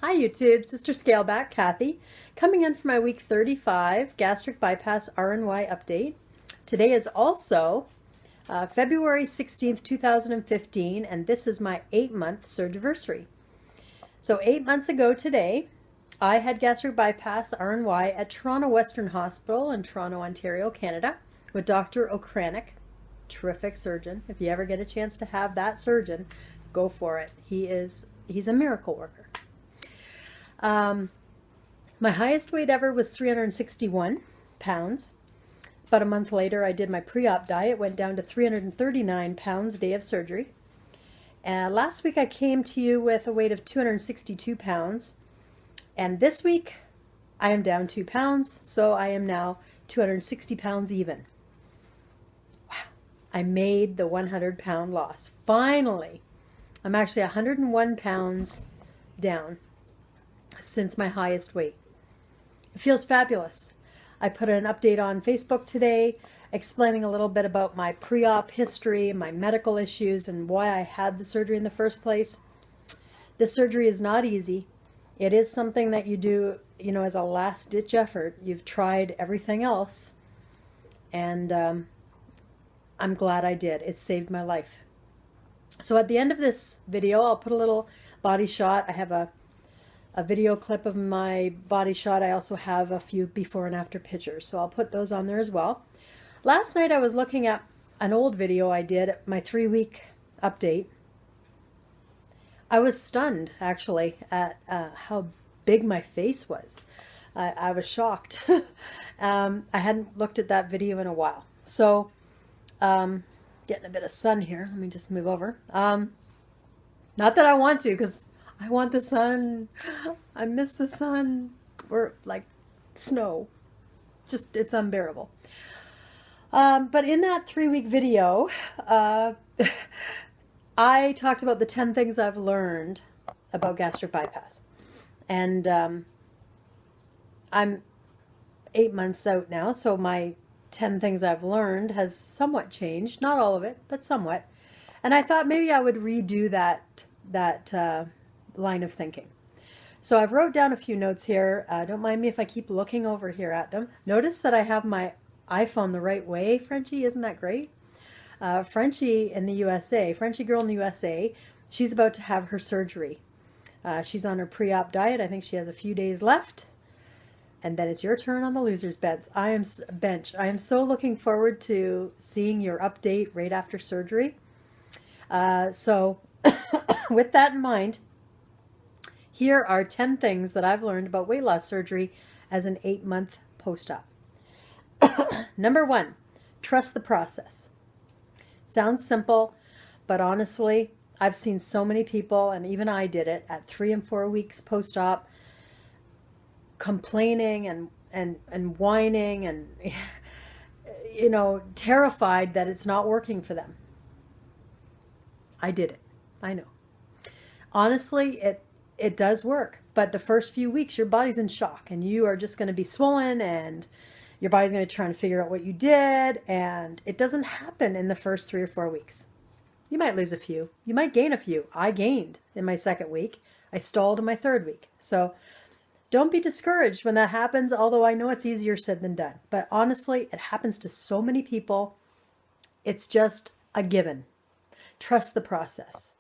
Hi YouTube, Sister Scaleback, Kathy, coming in for my week 35 gastric bypass RNY update. Today is also February 16th, 2015, and this is my 8-month Surgiversary. So 8 months ago today, I had gastric bypass RNY at Toronto Western Hospital in Toronto, Ontario, Canada, with Dr. Okranik, terrific surgeon. If you ever get a chance to have that surgeon, go for it. He's a miracle worker. My highest weight ever was 361 pounds. About a month later, I did my pre-op diet, went down to 339 pounds day of surgery. Last week, I came to you with a weight of 262 pounds. And this week, I am down 2 pounds, so I am now 260 pounds even. Wow, I made the 100-pound loss. Finally, I'm actually 101 pounds down since my highest weight. It feels fabulous. I put an update on Facebook today explaining a little bit about my pre-op history, my medical issues, and why I had the surgery in the first place. This surgery is not easy. It is something that you do, as a last-ditch effort. You've tried everything else, and I'm glad I did. It saved my life. So at the end of this video, I'll put a little body shot. I have a video clip of my body shot. I also have a few before and after pictures, so I'll put those on there as well. Last night I was looking at an old video I did, my 3-week update. I was stunned, actually, at how big my face was. I was shocked. I hadn't looked at that video in a while. So, getting a bit of sun here. Let me just move over. Not that I want to, because I want the sun. I miss the sun. Or like snow. Just, it's unbearable. But in that 3-week video, I talked about the 10 things I've learned about gastric bypass. And I'm 8 months out now, so my 10 things I've learned has somewhat changed. Not all of it, but somewhat. And I thought maybe I would redo that line of thinking. So I've wrote down a few notes here. Don't mind me if I keep looking over here at them. Notice that I have my iPhone the right way, Frenchie. Isn't that great? Frenchie in the USA, Frenchie girl in the USA, she's about to have her surgery. She's on her pre-op diet. I think she has a few days left. And then it's your turn on the loser's bench. I am so looking forward to seeing your update right after surgery. So with that in mind, here are 10 things that I've learned about weight loss surgery as an 8-month post-op. Number 1, trust the process. Sounds simple, but honestly, I've seen so many people, and even I did it, at 3 and 4 weeks post-op, complaining and whining and, terrified that it's not working for them. I did it. I know. Honestly, it does work, but the first few weeks, your body's in shock, and you are just going to be swollen, and your body's going to try and figure out what you did, and it doesn't happen in the first 3 or 4 weeks. You might lose a few. You might gain a few. I gained in my 2nd week. I stalled in my 3rd week. So don't be discouraged when that happens, although I know it's easier said than done. But honestly, it happens to so many people. It's just a given. Trust the process.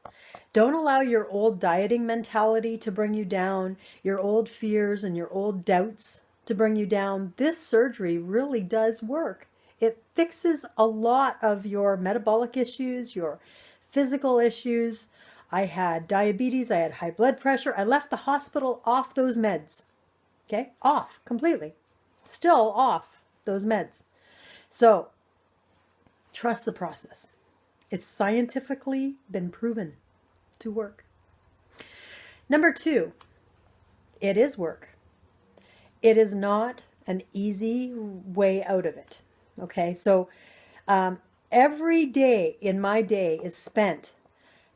Don't allow your old dieting mentality to bring you down, your old fears and your old doubts to bring you down. This surgery really does work. It fixes a lot of your metabolic issues, your physical issues. I had diabetes, I had high blood pressure. I left the hospital off those meds. Okay? Off completely. Still off those meds. So, trust the process. It's scientifically been proven to work. Number 2, it is work. It is not an easy way out of it. Okay, so every day in my day is spent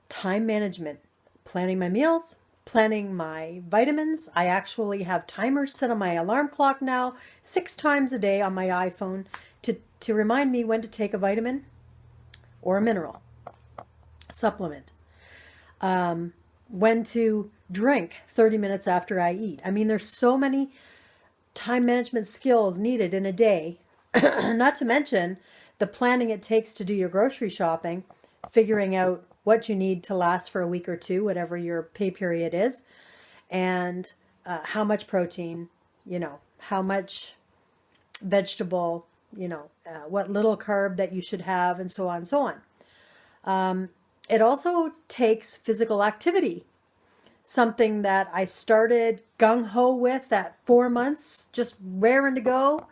time management, planning my meals, planning my vitamins. I actually have timers set on my alarm clock now 6 times a day on my iPhone to remind me when to take a vitamin or a mineral supplement. when to drink 30 minutes after I eat. I mean, there's so many time management skills needed in a day, not to mention the planning it takes to do your grocery shopping, figuring out what you need to last for a week or two, whatever your pay period is, and how much protein, how much vegetable, what little carb that you should have, and so on and so on. It also takes physical activity, something that I started gung-ho with at 4 months, just raring to go,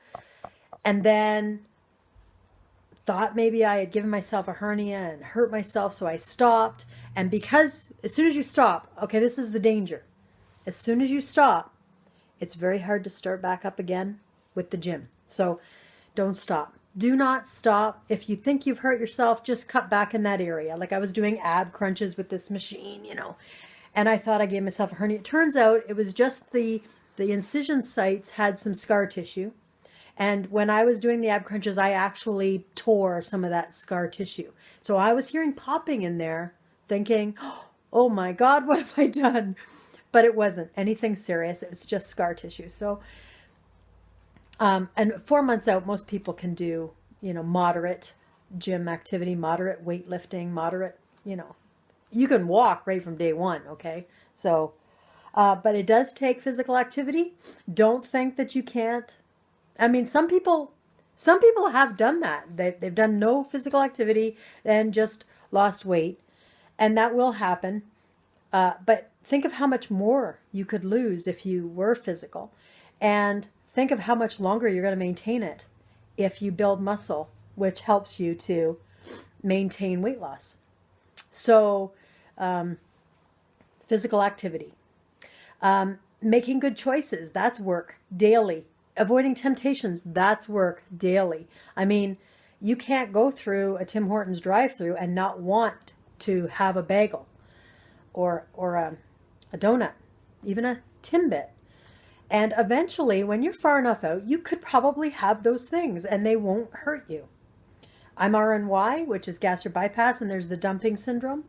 and then thought maybe I had given myself a hernia and hurt myself, so I stopped. And because as soon as you stop, okay, this is the danger. As soon as you stop, it's very hard to start back up again with the gym. So don't stop. Do not stop. If you think you've hurt yourself, just cut back in that area. Like I was doing ab crunches with this machine, and I thought I gave myself a hernia. It turns out it was just the incision sites had some scar tissue. And when I was doing the ab crunches, I actually tore some of that scar tissue. So I was hearing popping in there thinking, oh my God, what have I done? But it wasn't anything serious. It was just scar tissue. So, and 4 months out, most people can do, moderate gym activity, moderate weightlifting, moderate, you can walk right from day one. Okay. So, but it does take physical activity. Don't think that you can't. I mean, some people have done that. They've done no physical activity and just lost weight, and that will happen. But think of how much more you could lose if you were physical, and think of how much longer you're going to maintain it if you build muscle, which helps you to maintain weight loss. So, physical activity, making good choices, that's work daily. Avoiding temptations, that's work daily. I mean, you can't go through a Tim Hortons drive-thru and not want to have a bagel or a donut, even a Timbit. And eventually, when you're far enough out, you could probably have those things and they won't hurt you. I'm RNY, which is gastric bypass, and there's the dumping syndrome.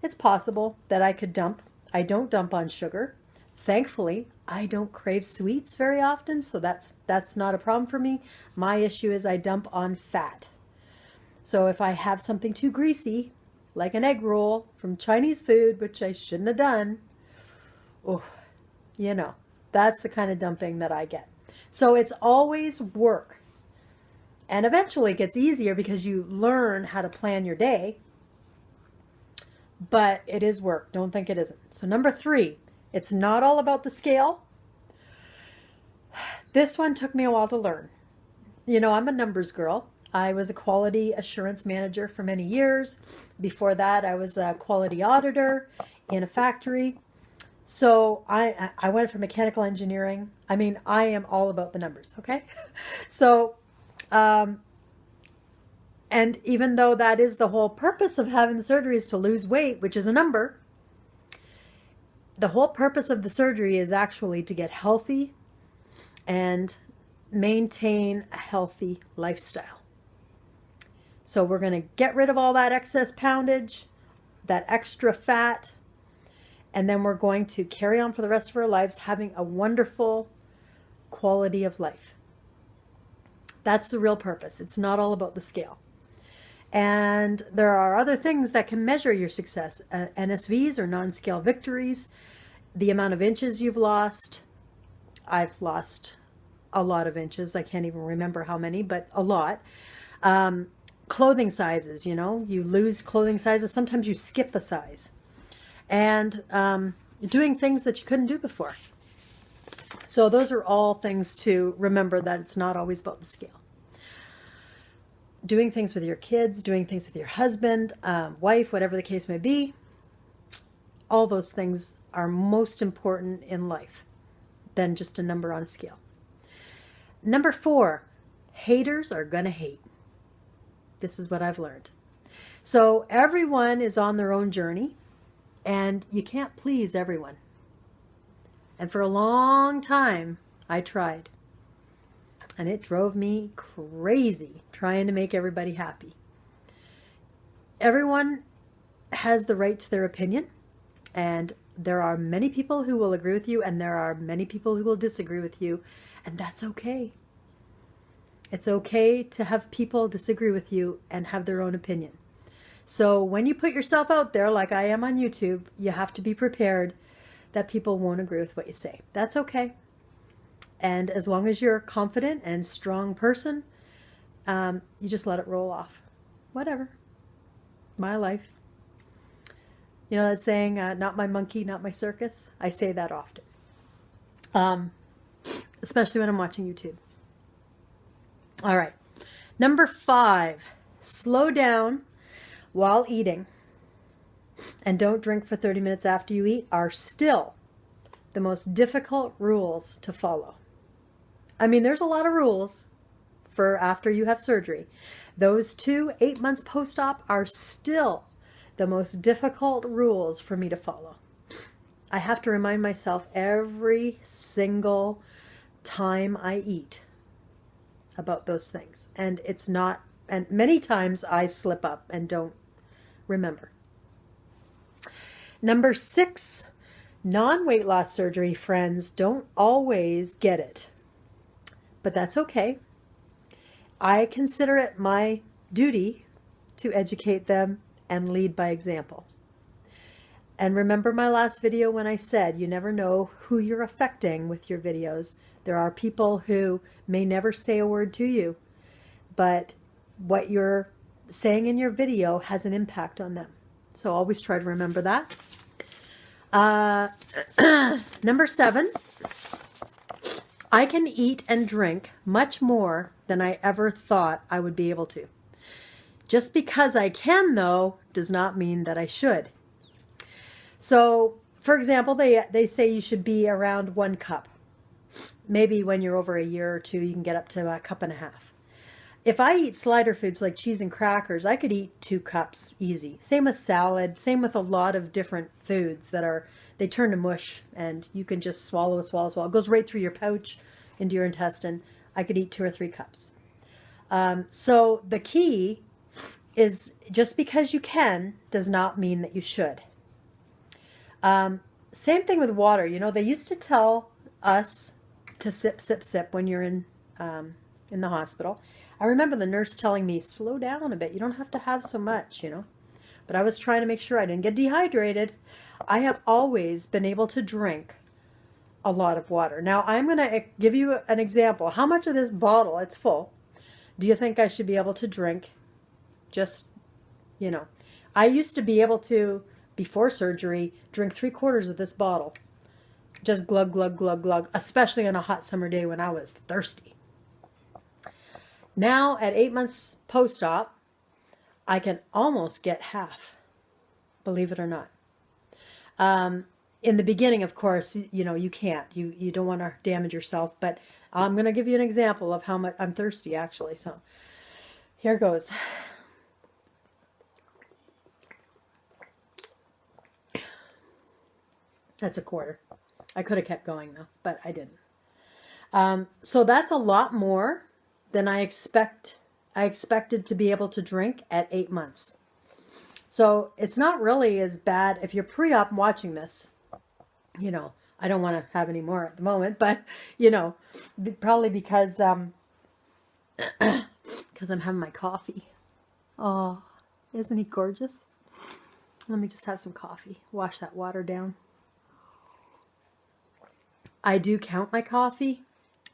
It's possible that I could dump. I don't dump on sugar. Thankfully, I don't crave sweets very often, so that's not a problem for me. My issue is I dump on fat. So if I have something too greasy, like an egg roll from Chinese food, which I shouldn't have done, that's the kind of dumping that I get. So it's always work. And eventually it gets easier because you learn how to plan your day. But it is work. Don't think it isn't. So number 3, it's not all about the scale. This one took me a while to learn. I'm a numbers girl. I was a quality assurance manager for many years. Before that, I was a quality auditor in a factory. So I went for mechanical engineering. I mean, I am all about the numbers, okay? So, and even though that is the whole purpose of having the surgery is to lose weight, which is a number, the whole purpose of the surgery is actually to get healthy and maintain a healthy lifestyle. So we're going to get rid of all that excess poundage, that extra fat, and then we're going to carry on for the rest of our lives having a wonderful quality of life. That's the real purpose. It's not all about the scale. And there are other things that can measure your success. NSVs or non-scale victories, the amount of inches you've lost. I've lost a lot of inches. I can't even remember how many, but a lot. Clothing sizes, you lose clothing sizes. Sometimes you skip a size. And doing things that you couldn't do before. So those are all things to remember, that it's not always about the scale. Doing things with your kids, doing things with your husband, wife, whatever the case may be. All those things are most important in life than just a number on a scale. Number 4, haters are gonna hate. This is what I've learned. So everyone is on their own journey, and you can't please everyone. And for a long time, I tried. And it drove me crazy trying to make everybody happy. Everyone has the right to their opinion, and there are many people who will agree with you, and there are many people who will disagree with you, and that's okay. It's okay to have people disagree with you and have their own opinion. So when you put yourself out there, like I am on YouTube, you have to be prepared that people won't agree with what you say. That's okay. And as long as you're a confident and strong person, you just let it roll off. Whatever. My life. You know that saying, not my monkey, not my circus? I say that often. Especially when I'm watching YouTube. All right. Number 5, slow down while eating and don't drink for 30 minutes after you eat are still the most difficult rules to follow. I mean, there's a lot of rules for after you have surgery. Those 2 8 months post-op are still the most difficult rules for me to follow. I have to remind myself every single time I eat about those things. And it's not, and many times I slip up and don't remember. Number 6, non-weight loss surgery friends don't always get it, but that's okay. I consider it my duty to educate them and lead by example. And remember my last video when I said you never know who you're affecting with your videos. There are people who may never say a word to you, but what you're saying in your video has an impact on them. So always try to remember that. Number 7, I can eat and drink much more than I ever thought I would be able to. Just because I can, though, does not mean that I should. So, for example, they say you should be around 1 cup. Maybe when you're over a year or 2, you can get up to a cup and a half. If I eat slider foods like cheese and crackers, I could eat 2 cups easy. Same with salad, same with a lot of different foods that they turn to mush and you can just swallow. It goes right through your pouch into your intestine. I could eat 2 or 3 cups. So the key is just because you can does not mean that you should. Same thing with water. You know, they used to tell us to sip, sip, sip when you're in the hospital. I remember the nurse telling me, slow down a bit. You don't have to have so much, you know. But I was trying to make sure I didn't get dehydrated. I have always been able to drink a lot of water. Now, I'm going to give you an example. How much of this bottle, it's full, do you think I should be able to drink? Just, you know. I used to be able to, before surgery, drink 3/4 of this bottle. Just glug, glug, glug, glug, especially on a hot summer day when I was thirsty. Now, at 8 months post-op, I can almost get half, believe it or not. In the beginning, of course, you know, you can't. You don't want to damage yourself, but I'm going to give you an example of how much I'm thirsty, actually. So, here goes. That's 1/4. I could have kept going, though, but I didn't. So that's a lot more than I expected to be able to drink at 8 months. So it's not really as bad if you're pre-op watching this. You know, I don't want to have any more at the moment, but, you know, probably because I'm having my coffee. Oh, isn't he gorgeous? Let me just have some coffee. Wash that water down. I do count my coffee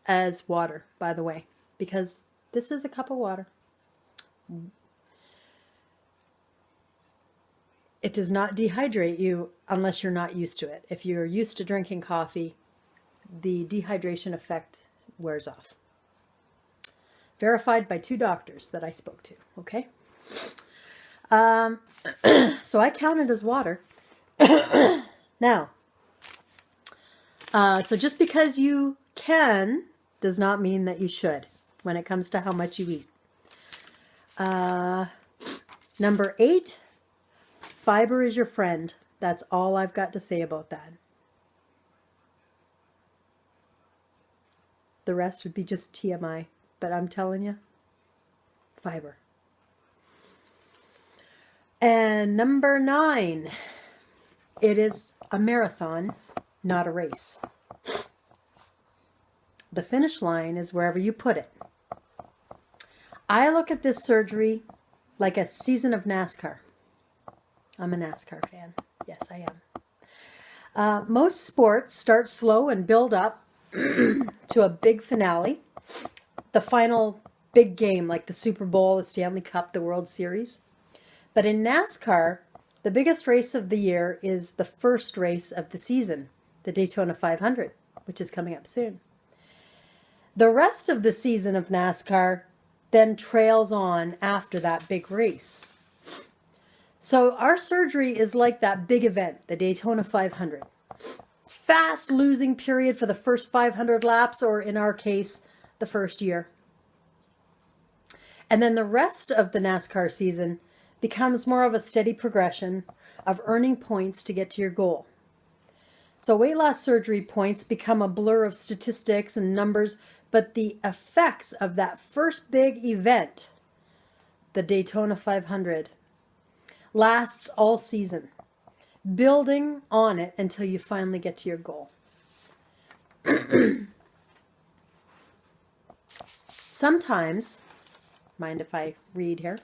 as water, by the way, because this is a cup of water. It does not dehydrate you unless you're not used to it. If you're used to drinking coffee, the dehydration effect wears off. Verified by 2 doctors that I spoke to, okay? So I count it as water. Now, so just because you can does not mean that you should when it comes to how much you eat. Number 8, fiber is your friend. That's all I've got to say about that. The rest would be just TMI, but I'm telling you, fiber. And number 9, it is a marathon, not a race. The finish line is wherever you put it. I look at this surgery like a season of NASCAR. I'm a NASCAR fan. Yes, I am. Most sports start slow and build up to a big finale. The final big game, like the Super Bowl, the Stanley Cup, the World Series. But in NASCAR, the biggest race of the year is the first race of the season, the Daytona 500, which is coming up soon. The rest of the season of NASCAR then trails on after that big race. So our surgery is like that big event, the Daytona 500. Fast losing period for the first 500 laps, or in our case, the first year. And then the rest of the NASCAR season becomes more of a steady progression of earning points to get to your goal. So weight loss surgery points become a blur of statistics and numbers, but the effects of that first big event, the Daytona 500, lasts all season, building on it until you finally get to your goal. Sometimes, mind if I read here,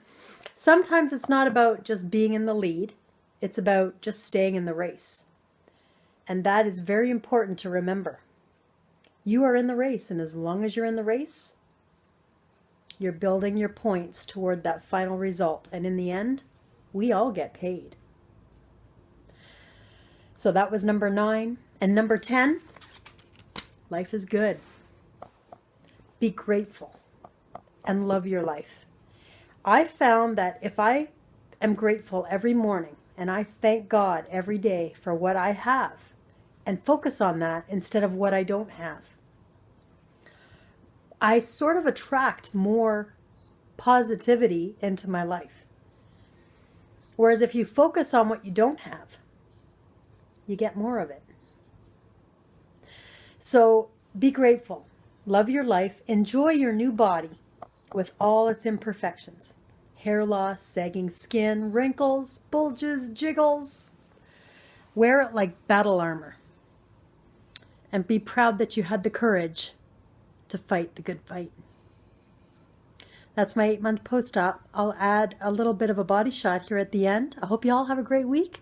sometimes it's not about just being in the lead, it's about just staying in the race. And that is very important to remember. You are in the race, and as long as you're in the race, you're building your points toward that final result. And in the end, we all get paid. So that was number 9. And number 10, life is good. Be grateful and love your life. I found that if I am grateful every morning and I thank God every day for what I have and focus on that instead of what I don't have, I sort of attract more positivity into my life. Whereas if you focus on what you don't have, you get more of it. So be grateful, love your life, enjoy your new body with all its imperfections. Hair loss, sagging skin, wrinkles, bulges, jiggles. Wear it like battle armor. And be proud that you had the courage to fight the good fight. That's my 8-month post-op. I'll add a little bit of a body shot here at the end. I hope you all have a great week.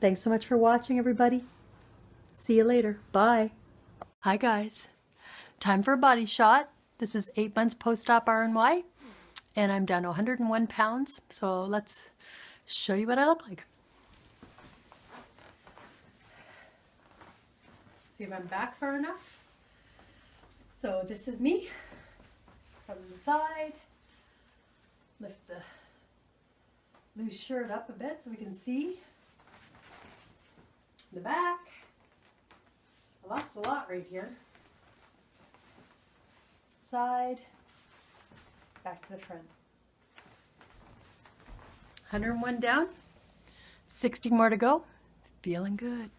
Thanks so much for watching, everybody. See you later. Bye. Hi, guys. Time for a body shot. This is 8 months post-op RNY, and I'm down to 101 pounds. So let's show you what I look like. See if I'm back far enough. So this is me from the side. Lift the loose shirt up a bit so we can see the back. I lost a lot right here. Side, back to the front. 101 down, 60 more to go. Feeling good.